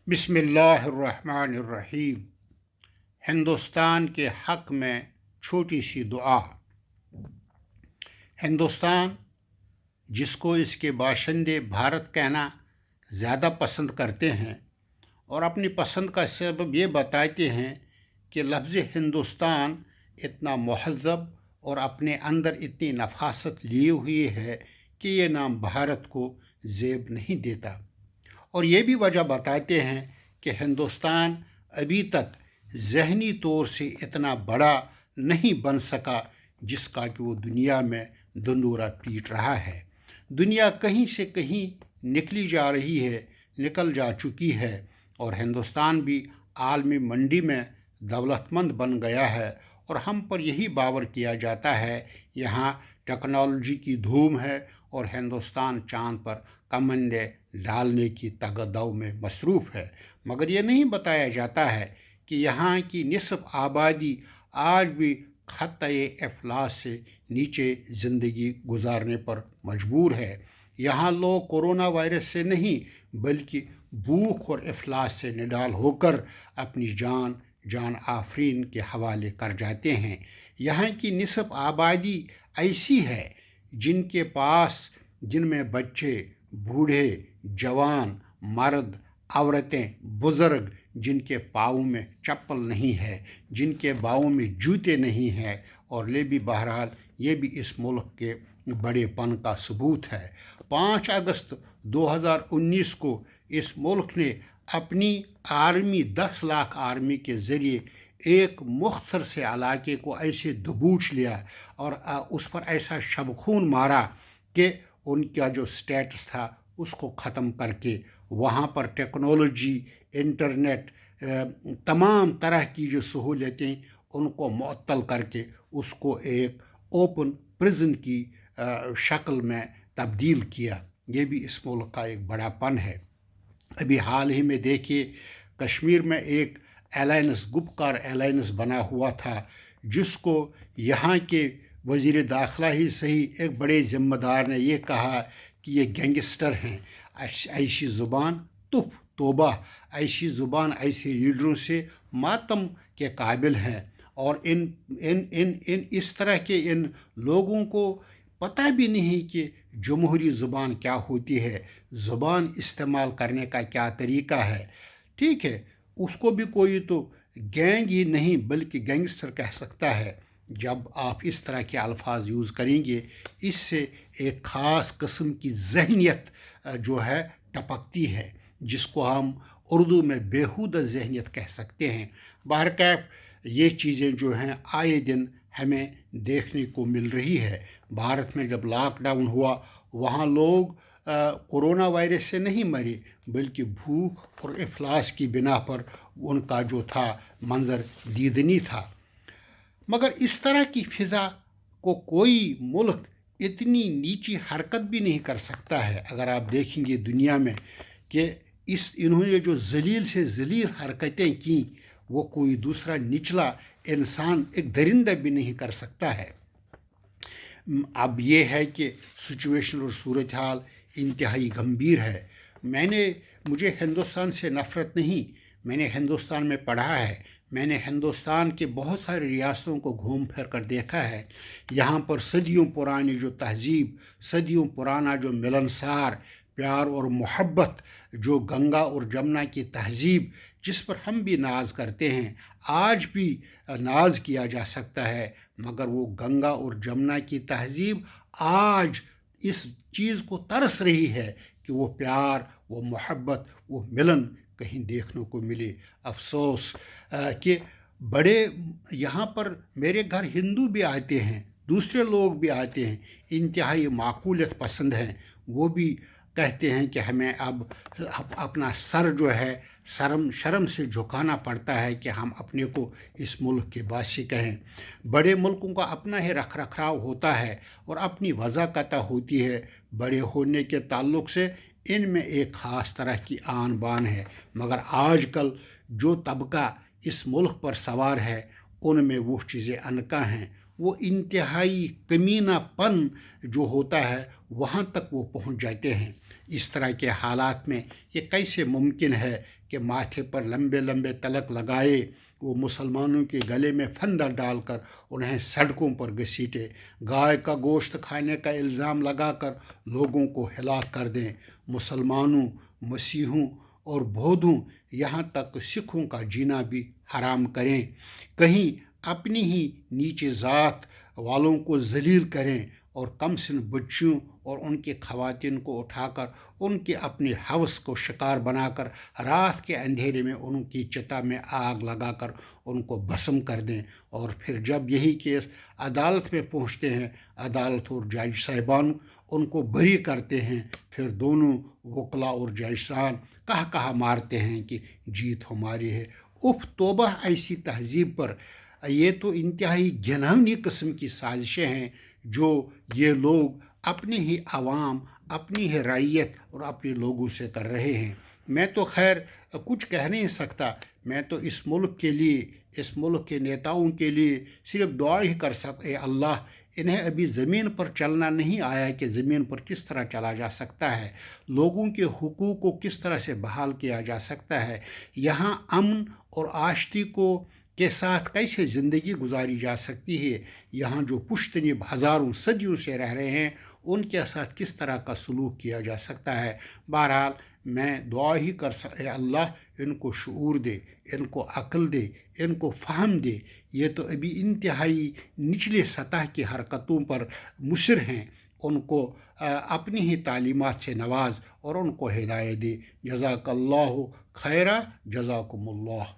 बिस्मिल्लाहिर्रहमानिर्रहीम। हिंदुस्तान के हक़ में छोटी सी दुआ। हिंदुस्तान, जिसको इसके बाशिंदे भारत कहना ज़्यादा पसंद करते हैं और अपनी पसंद का सबब ये बताते हैं कि लफ्ज़ हिंदुस्तान इतना महज़्ज़ब और अपने अंदर इतनी नफासत लिए हुई है कि ये नाम भारत को ज़ेब नहीं देता। और ये भी वजह बताते हैं कि हिंदुस्तान अभी तक ज़हनी तौर से इतना बड़ा नहीं बन सका जिसका कि वो दुनिया में दंदूरा पीट रहा है। दुनिया कहीं से कहीं निकल जा चुकी है और हिंदुस्तान भी आलमी मंडी में दौलतमंद बन गया है और हम पर यही बावर किया जाता है यहाँ टेक्नोलॉजी की धूम है और हिंदुस्तान चाँद पर कमंदे डालने की तगदौ में मसरूफ़ है। मगर ये नहीं बताया जाता है कि यहाँ की निस्फ आबादी आज भी खत्ते अफलास से नीचे ज़िंदगी गुजारने पर मजबूर है। यहाँ लोग कोरोना वायरस से नहीं बल्कि भूख और अफलास से निडाल होकर अपनी जान आफरीन के हवाले कर जाते हैं। यहाँ की निस्फ आबादी ऐसी है जिनमें बच्चे, बूढ़े, जवान, मर्द, औरतें, बुज़ुर्ग, जिनके पाँव में चप्पल नहीं है, जिनके पाँव में जूते नहीं हैं, और भी बहरहाल ये भी इस मुल्क के बड़ेपन का सबूत है। 5 अगस्त 2019 को इस मुल्क ने अपनी आर्मी 10 लाख आर्मी के ज़रिए एक मुख्तर से इलाके को ऐसे दबोच लिया और उस पर ऐसा शबखून मारा कि उनका जो स्टेटस था उसको ख़त्म करके वहाँ पर टेक्नोलॉजी, इंटरनेट, तमाम तरह की जो सहूलियतें उनको मुअत्तल करके उसको एक ओपन प्रिजन की शक्ल में तब्दील किया। ये भी इस मुल्क का एक बड़ापन है। अभी हाल ही में देखिए कश्मीर में एक गुपकार अलायंस बना हुआ था जिसको यहाँ के वज़ीर दाखिला ही सही एक बड़े ज़िम्मेदार ने ये कहा कि ये गैंगस्टर हैं। ऐसी ज़ुबान तोबा, ऐसी ज़ुबान ऐसे लीडरों से मातम के काबिल हैं और इन इस तरह के इन लोगों को पता भी नहीं कि जमहूरी ज़ुबान क्या होती है, ज़ुबान इस्तेमाल करने का क्या तरीका है। ठीक है, उसको भी कोई तो गैंग ही नहीं बल्कि गैंगस्टर कह सकता है। जब आप इस तरह के अल्फाज यूज़ करेंगे इससे एक ख़ास किस्म की ज़हनियत जो है टपकती है जिसको हम उर्दू में बेहूदा ज़हनियत कह सकते हैं। बहरकैफ ये चीज़ें जो हैं आए दिन हमें देखने को मिल रही है। भारत में जब लॉकडाउन हुआ वहाँ लोग कोरोना वायरस से नहीं मरे बल्कि भूख और इफलास की बिना पर उनका जो था मंजर दीदनी था। मगर इस तरह की फ़िज़ा को कोई मुल्क इतनी नीची हरकत भी नहीं कर सकता है। अगर आप देखेंगे दुनिया में कि इन्होंने जो ज़लील से ज़लील हरकतें की वो कोई दूसरा निचला इंसान, एक दरिंदा भी नहीं कर सकता है। अब ये है कि सिचुएशन और सूरत हाल इंतहाई गंभीर है। मुझे हिंदुस्तान से नफ़रत नहीं, मैंने हिंदुस्तान में पढ़ा है, मैंने हिंदुस्तान के बहुत सारी रियासतों को घूम फिर कर देखा है। यहाँ पर सदियों पुरानी जो तहज़ीब, सदियों पुराना जो मिलनसार प्यार और मोहब्बत, जो गंगा और जमुना की तहज़ीब जिस पर हम भी नाज करते हैं, आज भी नाज किया जा सकता है। मगर वो गंगा और जमुना की तहज़ीब आज इस चीज़ को तरस रही है कि वो प्यार, वो मोहब्बत, वो मिलन कहीं देखने को मिले। अफसोस कि बड़े यहाँ पर मेरे घर हिंदू भी आते हैं, दूसरे लोग भी आते हैं, इंतहाई माकूलियत पसंद हैं। वो भी कहते हैं कि हमें अब अपना सर जो है शर्म से झुकाना पड़ता है कि हम अपने को इस मुल्क के वासी कहें। बड़े मुल्कों का अपना ही रख रखाव होता है और अपनी वज़ाकता होती है। बड़े होने के ताल्लुक़ से इनमें एक ख़ास तरह की आन बान है। मगर आजकल जो तबका इस मुल्क पर सवार है उनमें वो चीज़ें अनका हैं। वो इंतहाई कमीनापन जो होता है वहाँ तक वो पहुँच जाते हैं। इस तरह के हालात में ये कैसे मुमकिन है कि माथे पर लंबे लंबे तलक लगाए वो मुसलमानों के गले में फंदा डालकर उन्हें सड़कों पर घसीटे, गाय का गोश्त खाने का इल्ज़ाम लगाकर लोगों को हिलाक कर दें, मुसलमानों, मसीहों और बौद्धों यहाँ तक सिखों का जीना भी हराम करें, कहीं अपनी ही नीचे ज़ात वालों को जलील करें और कमसिन बच्चियों और उनकी ख़वातीन को उठाकर उनके अपने हवस को शिकार बनाकर रात के अंधेरे में उनकी चिता में आग लगाकर उनको भस्म कर दें। और फिर जब यही केस अदालत में पहुंचते हैं, अदालत और जज साहिबान उनको बरी करते हैं, फिर दोनों वकला और जजसान कहा मारते हैं कि जीत हमारी है। उफ तौबा ऐसी तहजीब पर! ये तो इंतहाई घिनौनी किस्म की साजिशें हैं जो ये लोग अपने ही आवाम, अपनी ही रैयत और अपने लोगों से कर रहे हैं। मैं तो खैर कुछ कह नहीं सकता, मैं तो इस मुल्क के लिए, इस मुल्क के नेताओं के लिए सिर्फ दुआ ही कर सकते। अल्लाह, इन्हें अभी ज़मीन पर चलना नहीं आया कि ज़मीन पर किस तरह चला जा सकता है, लोगों के हुकूक को किस तरह से बहाल किया जा सकता है, यहाँ अमन और आश्ती को के साथ कैसे ज़िंदगी गुजारी जा सकती है, यहाँ जो पुश्तनी हज़ारों सदियों से रह रहे हैं उनके साथ किस तरह का सलूक किया जा सकता है। बहरहाल मैं दुआ ही कर सकता, अल्लाह इनको शऊर दे, इनको अक्ल दे, इनको फ़हम दे। ये तो अभी इंतहाई निचले सतह की हरकतों पर मुसर हैं, उनको अपनी ही तालीमात से नवाज और उनको हिदायत दे। जज़ाकल्लाहु खैरा, जज़ाकुमुल्लाह।